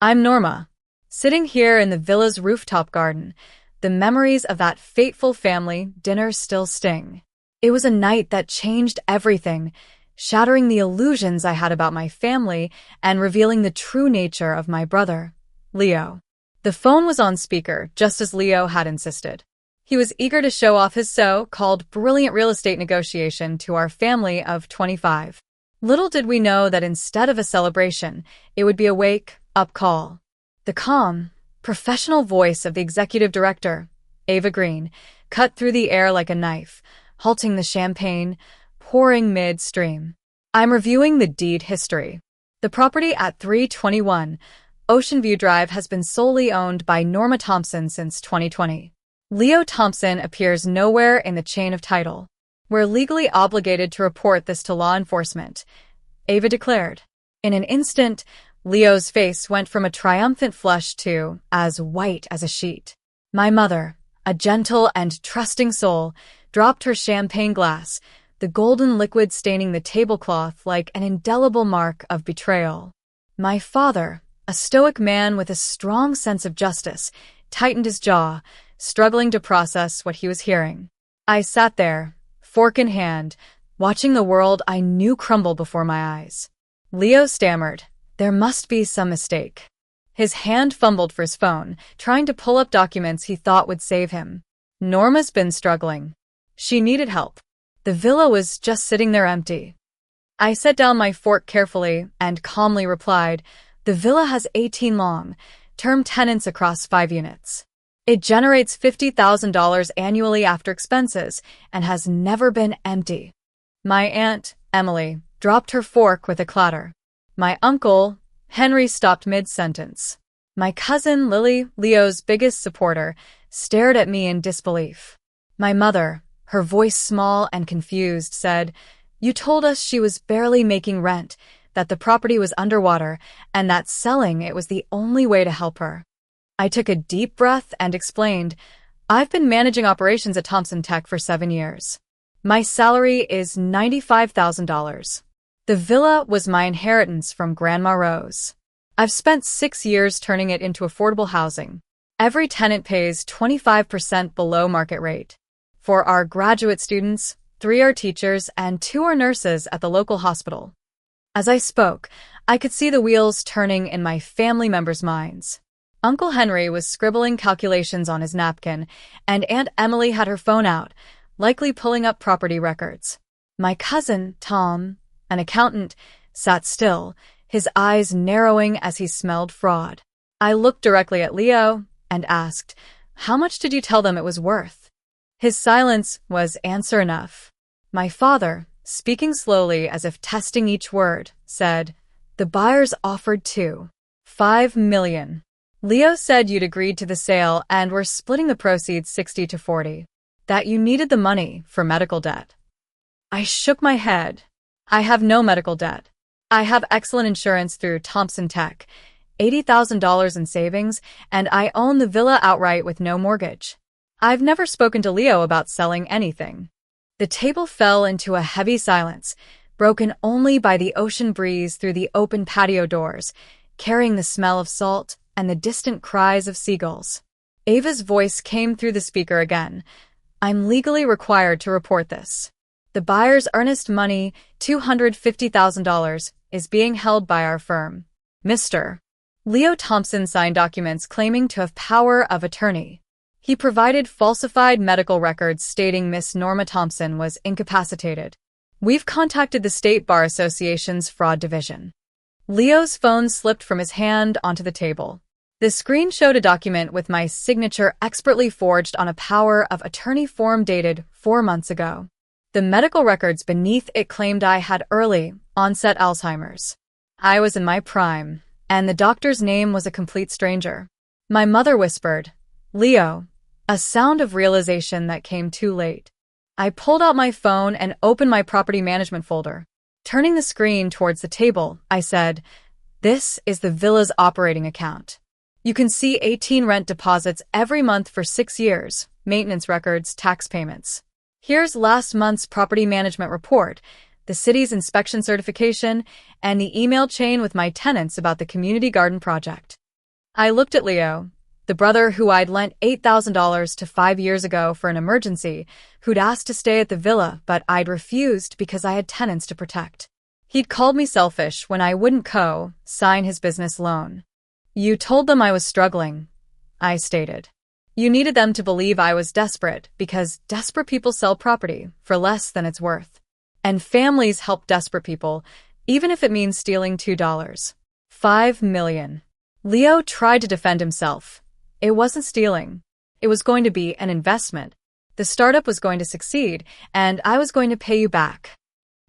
I'm Norma, sitting here in the villa's rooftop garden. The memories of that fateful family dinner still sting. It was a night that changed everything, shattering the illusions I had about my family and revealing the true nature of my brother, Leo. The phone was on speaker, just as Leo had insisted. He was eager to show off his so-called brilliant real estate negotiation to our family of 25. Little did we know that instead of a celebration, it would be a wake-up call. The calm, professional voice of the executive director, Ava Green, cut through the air like a knife, halting the champagne, pouring midstream. I'm reviewing the deed history. The property at 321 Ocean View Drive has been solely owned by Norma Thompson since 2020. Leo Thompson appears nowhere in the chain of title. We're legally obligated to report this to law enforcement, Ava declared. In an instant, Leo's face went from a triumphant flush to as white as a sheet. My mother, a gentle and trusting soul, dropped her champagne glass, the golden liquid staining the tablecloth like an indelible mark of betrayal. My father, a stoic man with a strong sense of justice, tightened his jaw, struggling to process what he was hearing. I sat there, fork in hand, watching the world I knew crumble before my eyes. Leo stammered, "There must be some mistake." His hand fumbled for his phone, trying to pull up documents he thought would save him. Norma's been struggling. She needed help. The villa was just sitting there empty. I set down my fork carefully and calmly replied, "The villa has 18 long-term tenants across 5 units. It generates $50,000 annually after expenses and has never been empty." My aunt, Emily, dropped her fork with a clatter. My uncle, Henry, stopped mid-sentence. My cousin, Lily, Leo's biggest supporter, stared at me in disbelief. My mother, her voice small and confused, said, "You told us she was barely making rent, that the property was underwater, and that selling it was the only way to help her." I took a deep breath and explained, "I've been managing operations at Thompson Tech for 7 years. My salary is $95,000. The villa was my inheritance from Grandma Rose. I've spent 6 years turning it into affordable housing. Every tenant pays 25% below market rate. For our graduate students, 3 are teachers and 2 are nurses at the local hospital." As I spoke, I could see the wheels turning in my family members' minds. Uncle Henry was scribbling calculations on his napkin, and Aunt Emily had her phone out, likely pulling up property records. My cousin, Tom, an accountant, sat still, his eyes narrowing as he smelled fraud. I looked directly at Leo and asked, "How much did you tell them it was worth?" His silence was answer enough. My father, speaking slowly as if testing each word, said, "The buyers offered $2.5 million. Leo said you'd agreed to the sale and were splitting the proceeds 60-40. That you needed the money for medical debt." I shook my head. "I have no medical debt. I have excellent insurance through Thompson Tech, $80,000 in savings, and I own the villa outright with no mortgage. I've never spoken to Leo about selling anything." The table fell into a heavy silence, broken only by the ocean breeze through the open patio doors, carrying the smell of salt and the distant cries of seagulls. Ava's voice came through the speaker again. "I'm legally required to report this. The buyer's earnest money, $250,000, is being held by our firm. Mr. Leo Thompson signed documents claiming to have power of attorney. He provided falsified medical records stating Miss Norma Thompson was incapacitated. We've contacted the State Bar Association's fraud division." Leo's phone slipped from his hand onto the table. The screen showed a document with my signature expertly forged on a power of attorney form dated 4 months ago. The medical records beneath it claimed I had early onset Alzheimer's. I was in my prime, and the doctor's name was a complete stranger. My mother whispered, "Leo," a sound of realization that came too late. I pulled out my phone and opened my property management folder. Turning the screen towards the table, I said, "This is the villa's operating account. You can see 18 rent deposits every month for 6 years, maintenance records, tax payments. Here's last month's property management report, the city's inspection certification, and the email chain with my tenants about the community garden project. I looked at Leo, the brother who I'd lent $8,000 to 5 years ago for an emergency, who'd asked to stay at the villa, but I'd refused because I had tenants to protect. He'd called me selfish when I wouldn't sign his business loan. You told them I was struggling, I stated. You needed them to believe I was desperate because desperate people sell property for less than it's worth. And families help desperate people, even if it means stealing $2. $5 million. Leo tried to defend himself. It wasn't stealing. It was going to be an investment. The startup was going to succeed, and I was going to pay you back.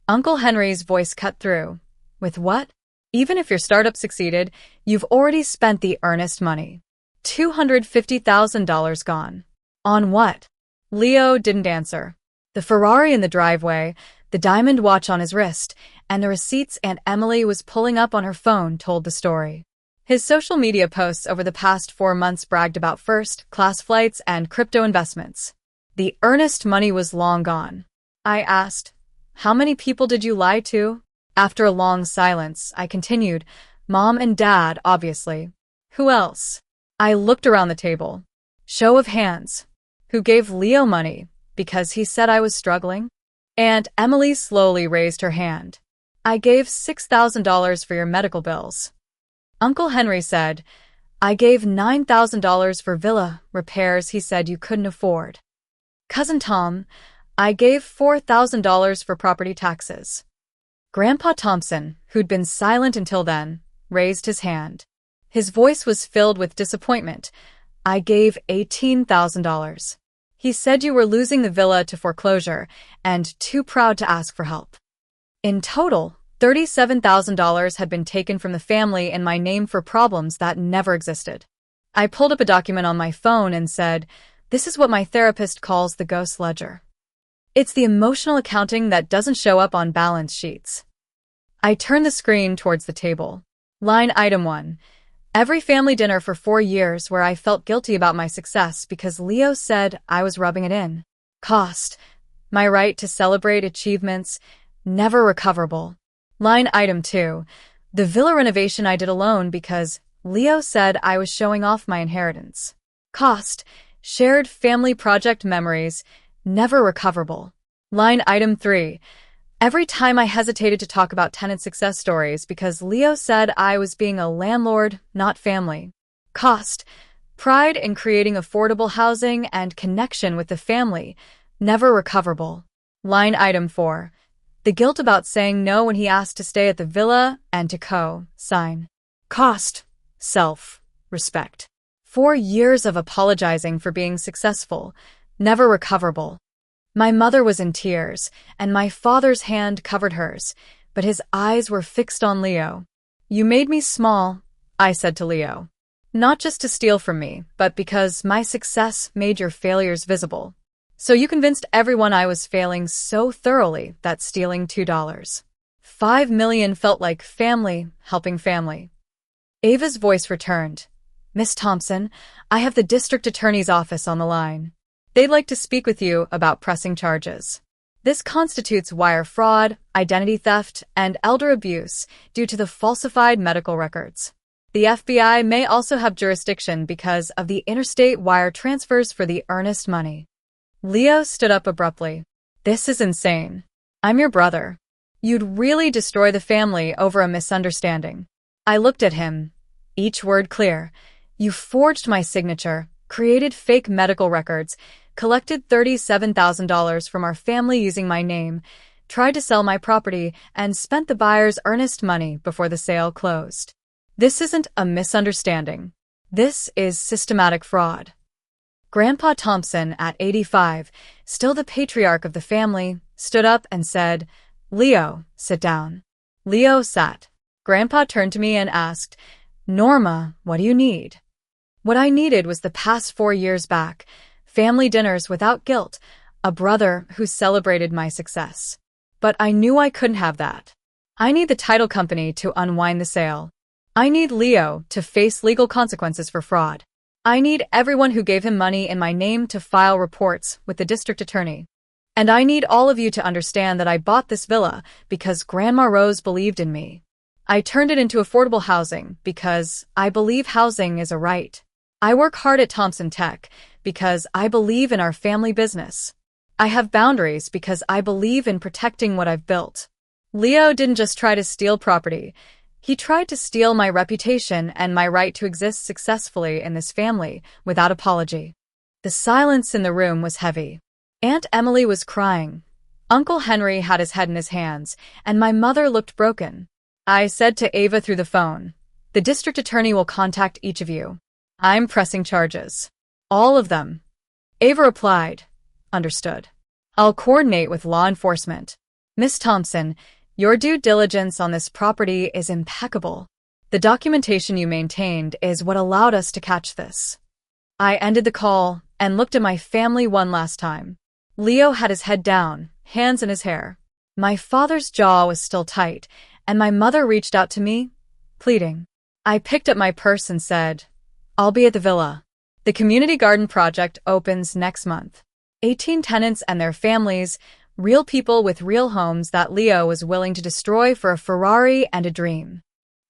Uncle Henry's voice cut through. With what? Even if your startup succeeded, you've already spent the earnest money. $250,000 gone. On what? Leo didn't answer. The Ferrari in the driveway, the diamond watch on his wrist, and the receipts Aunt Emily was pulling up on her phone told the story. His social media posts over the past 4 months bragged about first-class flights and crypto investments. The earnest money was long gone. I asked, how many people did you lie to? After a long silence, I continued, Mom and Dad, obviously. Who else? I looked around the table. Show of hands. Who gave Leo money because he said I was struggling? Aunt Emily slowly raised her hand. I gave $6,000 for your medical bills. Uncle Henry said, I gave $9,000 for villa repairs he said you couldn't afford. Cousin Tom, I gave $4,000 for property taxes. Grandpa Thompson, who'd been silent until then, raised his hand. His voice was filled with disappointment. I gave $18,000. He said you were losing the villa to foreclosure and too proud to ask for help. In total, $37,000 had been taken from the family in my name for problems that never existed. I pulled up a document on my phone and said, this is what my therapist calls the ghost ledger. It's the emotional accounting that doesn't show up on balance sheets. I turned the screen towards the table. Line item 1. Every family dinner for 4 years where I felt guilty about my success because Leo said I was rubbing it in. Cost. My right to celebrate achievements, never recoverable. Line item 2. The villa renovation I did alone because Leo said I was showing off my inheritance. Cost. Shared family project memories, never recoverable. Line item 3. Every time I hesitated to talk about tenant success stories because Leo said I was being a landlord, not family. Cost. Pride in creating affordable housing and connection with the family, never recoverable. Line item 4. The guilt about saying no when he asked to stay at the villa and to co-sign. Cost. Self-respect. 4 years of apologizing for being successful, never recoverable. My mother was in tears, and my father's hand covered hers, but his eyes were fixed on Leo. You made me small, I said to Leo. Not just to steal from me, but because my success made your failures visible. So you convinced everyone I was failing so thoroughly that stealing $5 million felt like family helping family. Ava's voice returned. Miss Thompson, I have the district attorney's office on the line. They'd like to speak with you about pressing charges. This constitutes wire fraud, identity theft, and elder abuse due to the falsified medical records. The FBI may also have jurisdiction because of the interstate wire transfers for the earnest money. Leo stood up abruptly. This is insane. I'm your brother. You'd really destroy the family over a misunderstanding. I looked at him, each word clear. You forged my signature, created fake medical records, collected $37,000 from our family using my name, tried to sell my property, and spent the buyer's earnest money before the sale closed. This isn't a misunderstanding. This is systematic fraud. Grandpa Thompson, at 85, still the patriarch of the family, stood up and said, Leo, sit down. Leo sat. Grandpa turned to me and asked, Norma, what do you need? What I needed was the past 4 years back, family dinners without guilt, a brother who celebrated my success. But I knew I couldn't have that. I need the title company to unwind the sale. I need Leo to face legal consequences for fraud. I need everyone who gave him money in my name to file reports with the district attorney. And I need all of you to understand that I bought this villa because Grandma Rose believed in me. I turned it into affordable housing because I believe housing is a right. I work hard at Thompson Tech because I believe in our family business. I have boundaries because I believe in protecting what I've built. Leo didn't just try to steal property. He tried to steal my reputation and my right to exist successfully in this family without apology. The silence in the room was heavy. Aunt Emily was crying. Uncle Henry had his head in his hands, and my mother looked broken. I said to Ava through the phone, "The district attorney will contact each of you. I'm pressing charges. All of them." Ava replied, "Understood. I'll coordinate with law enforcement. Miss Thompson, your due diligence on this property is impeccable. The documentation you maintained is what allowed us to catch this." I ended the call and looked at my family one last time. Leo had his head down, hands in his hair. My father's jaw was still tight, and my mother reached out to me, pleading. I picked up my purse and said, "I'll be at the villa. The community garden project opens next month. 18 tenants and their families, real people with real homes that Leo was willing to destroy for a Ferrari and a dream."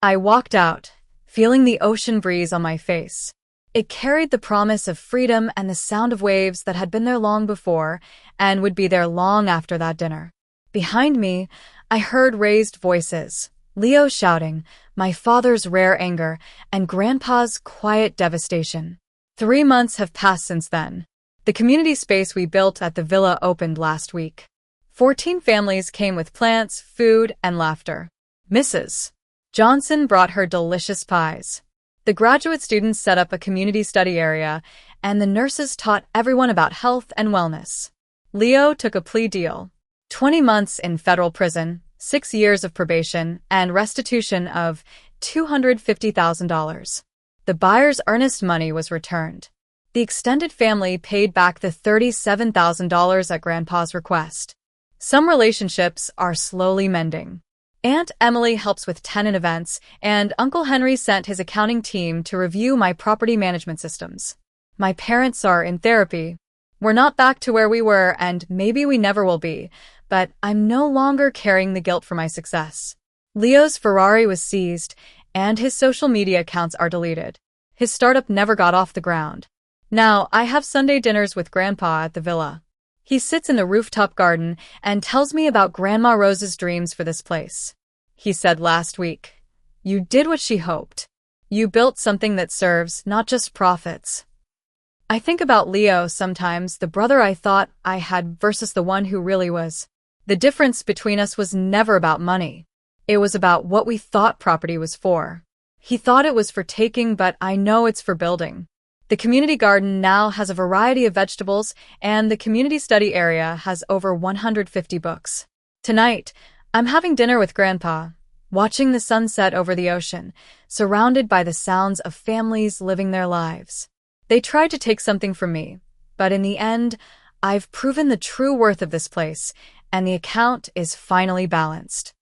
I walked out, feeling the ocean breeze on my face. It carried the promise of freedom and the sound of waves that had been there long before and would be there long after that dinner. Behind me, I heard raised voices, Leo shouting, my father's rare anger, and Grandpa's quiet devastation. 3 months have passed since then. The community space we built at the villa opened last week. 14 families came with plants, food, and laughter. Mrs. Johnson brought her delicious pies. The graduate students set up a community study area, and the nurses taught everyone about health and wellness. Leo took a plea deal. 20 months in federal prison, 6 years of probation, and restitution of $250,000. The buyer's earnest money was returned. The extended family paid back the $37,000 at Grandpa's request. Some relationships are slowly mending. Aunt Emily helps with tenant events, and Uncle Henry sent his accounting team to review my property management systems. My parents are in therapy. We're not back to where we were, and maybe we never will be, but I'm no longer carrying the guilt for my success. Leo's Ferrari was seized, and his social media accounts are deleted. His startup never got off the ground. Now, I have Sunday dinners with Grandpa at the villa. He sits in the rooftop garden and tells me about Grandma Rose's dreams for this place. He said last week, "You did what she hoped. You built something that serves, not just profits." I think about Leo sometimes, the brother I thought I had versus the one who really was. The difference between us was never about money. It was about what we thought property was for. He thought it was for taking, but I know it's for building. The community garden now has a variety of vegetables, and the community study area has over 150 books. Tonight, I'm having dinner with Grandpa, watching the sunset over the ocean, surrounded by the sounds of families living their lives. They tried to take something from me, but in the end, I've proven the true worth of this place, and the account is finally balanced.